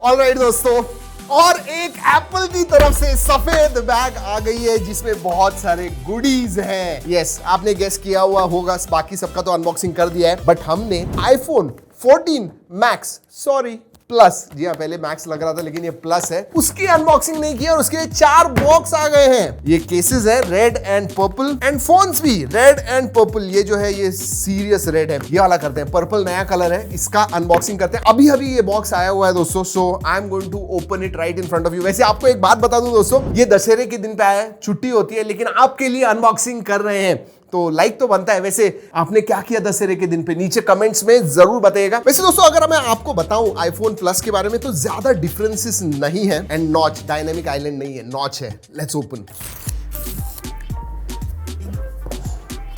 Alright दोस्तों, और एक एप्पल की तरफ से सफेद बैग आ गई है जिसमें बहुत सारे गुडीज हैं। यस, आपने गेस किया हुआ होगा, बाकी सबका तो अनबॉक्सिंग कर दिया है, बट हमने आईफोन 14 मैक्स प्लस, जी हाँ, पहले मैक्स लग रहा था लेकिन ये प्लस है, उसकी अनबॉक्सिंग नहीं किया और उसके 4 बॉक्स आ गए हैं। ये केसेस है red and purple and phones भी रेड एंड पर्पल। ये जो है ये सीरियस रेड है, ये वाला करते हैं। पर्पल नया कलर है, इसका अनबॉक्सिंग करते हैं। अभी अभी ये बॉक्स आया हुआ है दोस्तों, so I am going to open it right in front of you. वैसे आपको एक बात बता दूं दोस्तों, ये दशहरे के दिन पे आया है, छुट्टी होती है, लेकिन आपके लिए अनबॉक्सिंग कर रहे हैं तो लाइक तो बनता है। वैसे आपने क्या किया दशहरे के दिन पे, नीचे कमेंट्स में जरूर बताइएगा। वैसे दोस्तों अगर मैं आपको बताऊं आईफोन प्लस के बारे में, तो ज्यादा डिफरेंसेस नहीं है। एंड नॉच, डायनामिक आइलैंड नहीं है, नॉच है। Let's open.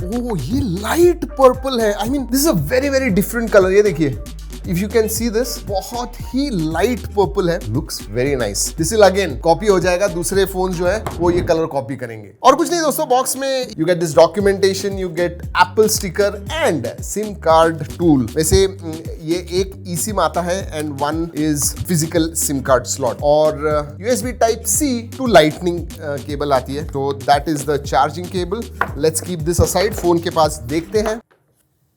ओह, ये लाइट पर्पल है। I mean this is a very very different colour. ये देखिए, if you can see this, बहुत ही लाइट पर्पल है, looks very nice. This will again copy हो जाएगा, दूसरे फोन जो है वो ये कलर कॉपी करेंगे। और कुछ नहीं दोस्तों, बॉक्स में you get this documentation, you get Apple sticker and SIM card tool. वैसे ये एक ई सिम आता है and 1 is physical SIM card slot, और USB type C to lightning cable आती है, तो that is the charging cable. Let's keep this aside, phone के पास देखते हैं।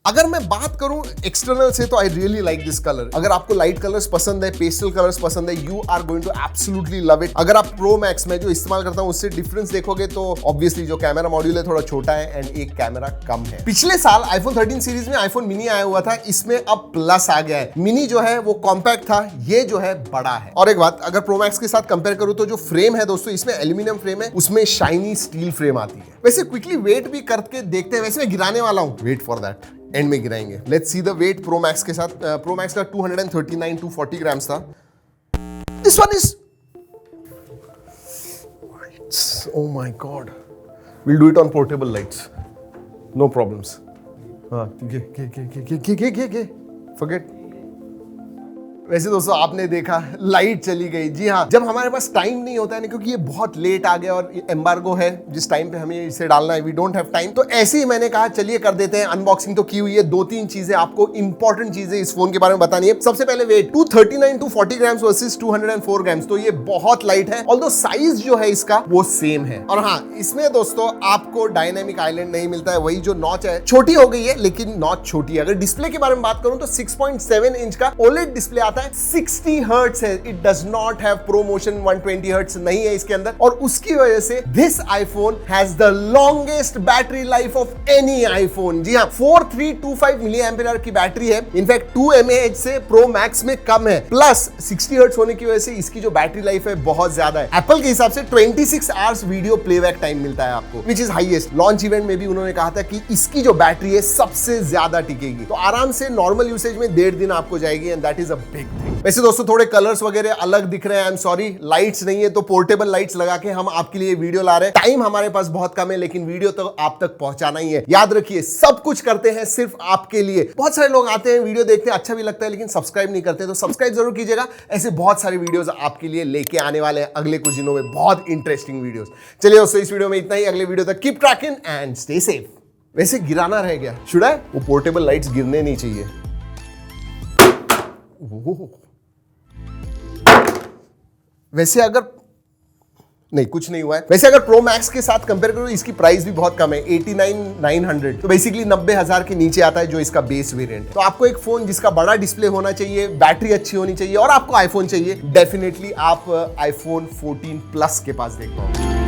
अगर मैं बात करूं एक्सटर्नल से, तो I really like this colour. अगर आपको लाइट कलर्स पसंद है, पेस्टल कलर्स पसंद है, you are going to absolutely love it. अगर आप प्रो मैक्स में जो इस्तेमाल करता हूं उससे डिफरेंस देखोगे तो ऑब्वियसली जो कैमरा मॉड्यूल है थोड़ा छोटा है एंड एक कैमरा कम है। पिछले साल आईफोन 13 सीरीज में आईफोन मिनी आया हुआ था, इसमें अब प्लस आ गया है। मिनी जो है वो कॉम्पैक्ट था, ये जो है बड़ा है। और एक बात, अगर प्रो मैक्स के साथ कंपेयर करूं तो जो फ्रेम है दोस्तों, इसमें एल्यूमिनियम फ्रेम है, उसमें शाइनी स्टील फ्रेम आती है। वैसे क्विकली वेट भी करके देखते हैं, वैसे मैं गिराने वाला हूं, वेट फॉर दैट, एंड में गिराएंगे। Let's see the weight Pro Max के साथ। प्रो मैक्स का 240 ग्राम्स था। This one is, oh my God, will do it on portable lights, no problems. हाँ, फॉरगेट। वैसे दोस्तों आपने देखा लाइट चली गई। जी हाँ, जब हमारे पास टाइम नहीं होता है ना, क्योंकि ये बहुत लेट आ गया और एम्बार्गो है जिस टाइम पे हमें इसे डालना है, वी डोंट हैव टाइम, तो ऐसे ही मैंने कहा चलिए कर देते हैं। अनबॉक्सिंग तो की हुई है, 2-3 चीजें आपको इंपॉर्टेंट चीजें इस फोन के बारे में बतानी है। सबसे पहले वेट, 240 ग्राम्स वर्सेस 204 ग्राम्स, तो ये बहुत लाइट है, ऑल्दो साइज जो है इसका वो सेम है। और हाँ, इसमें दोस्तों आपको डायनेमिक आइलैंड नहीं मिलता है, वही जो नॉच है छोटी हो गई है, लेकिन नॉच छोटी है। अगर डिस्प्ले के बारे में बात करूं तो 6.7 इंच का OLED डिस्प्ले आता है, 60 हर्ट्ज है। It does not have ProMotion 120 hertz नहीं है इसके अंदर, और उसकी वजह से this iPhone has the longest battery life of any iPhone. जी हाँ, 4325 मिली एम्पियर आवर की बैटरी है, इनफैक्ट 2 mAh से प्रो मैक्स में कम है, प्लस 60 हर्ट्ज होने की वजह से इसकी जो बैटरी लाइफ है बहुत ज्यादा है। एप्पल के हिसाब से 26 आवर्स वीडियो प्लेबैक टाइम मिलता है आपको, which is highest. Launch event में भी उन्होंने कहा था कि इसकी जो बैटरी है सबसे ज्यादा टिकेगी, तो आराम से नॉर्मल यूसेज में 1.5 दिन आपको जाएगी, and that is a big thing. वैसे दोस्तों थोड़े कलर्स वगैरह अलग दिख रहे हैं, आई एम सॉरी, लाइट्स नहीं है, तो पोर्टेबल लाइट्स लगा के हम आपके लिए वीडियो ला रहे हैं। टाइम हमारे पास बहुत कम है, लेकिन वीडियो तो आप तक पहुंचाना ही है। याद रखिए, सब कुछ करते हैं सिर्फ आपके लिए। बहुत सारे लोग आते हैं, वीडियो देखते हैं, अच्छा भी लगता है, लेकिन सब्सक्राइब नहीं करते, तो सब्सक्राइब जरूर कीजिएगा। ऐसे बहुत सारे वीडियोस आपके लिए लेके आने वाले हैं अगले कुछ दिनों में, बहुत इंटरेस्टिंग वीडियोस। चलिए दोस्तों, इस वीडियो में इतना ही, अगले वीडियो तक keep trekking and stay safe. वैसे गिराना रह गया, शुड आई? वो पोर्टेबल लाइट्स गिरने नहीं चाहिए। वैसे अगर नहीं, कुछ नहीं हुआ है। वैसे अगर प्रो मैक्स के साथ कंपेयर करो, इसकी प्राइस भी बहुत कम है, 89,900, तो बेसिकली 90,000 के नीचे आता है जो इसका बेस वेरिएंट है। तो आपको एक फोन जिसका बड़ा डिस्प्ले होना चाहिए, बैटरी अच्छी होनी चाहिए, और आपको आईफोन चाहिए, डेफिनेटली आप आईफोन 14 प्लस के पास देख पाओगे।